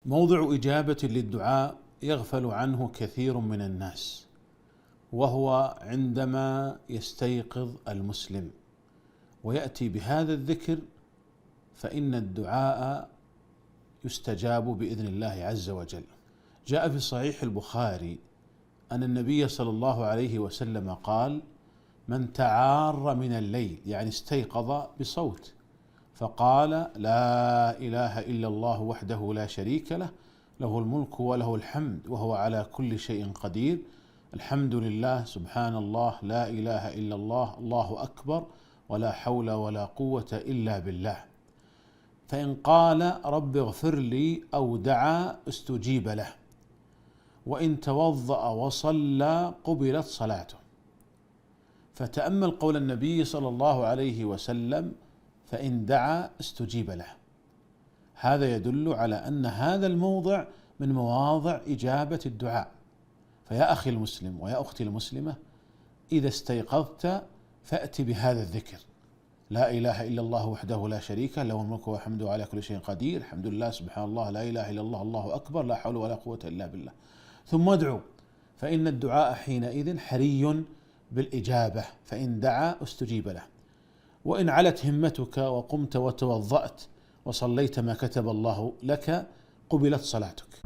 موضع إجابة للدعاء يغفل عنه كثير من الناس، وهو عندما يستيقظ المسلم ويأتي بهذا الذكر فإن الدعاء يستجاب بإذن الله عز وجل. جاء في صحيح البخاري أن النبي صلى الله عليه وسلم قال: من تعار من الليل، يعني استيقظ بصوت، فقال: لا إله إلا الله وحده لا شريك له، له الملك وله الحمد وهو على كل شيء قدير، الحمد لله، سبحان الله، لا إله إلا الله، الله أكبر، ولا حول ولا قوة إلا بالله. فإن قال: رب اغفر لي، أو دعا، استجيب له، وإن توضأ وصلى قبلت صلاته. فتأمل قول النبي صلى الله عليه وسلم: فإن دعا استجيب له. هذا يدل على أن هذا الموضع من مواضع إجابة الدعاء. فيا أخي المسلم ويا أختي المسلمة، إذا استيقظت فأت بهذا الذكر: لا إله إلا الله وحده لا شريك له، الملك والحمد على كل شيء قدير، الحمد لله، سبحان الله، لا إله إلا الله، الله أكبر، لا حول ولا قوة إلا بالله. ثم ادعو، فإن الدعاء حينئذ حري بالإجابة، فإن دعا استجيب له. وإن علت همتك وقمت وتوضأت وصليت ما كتب الله لك قبلت صلاتك.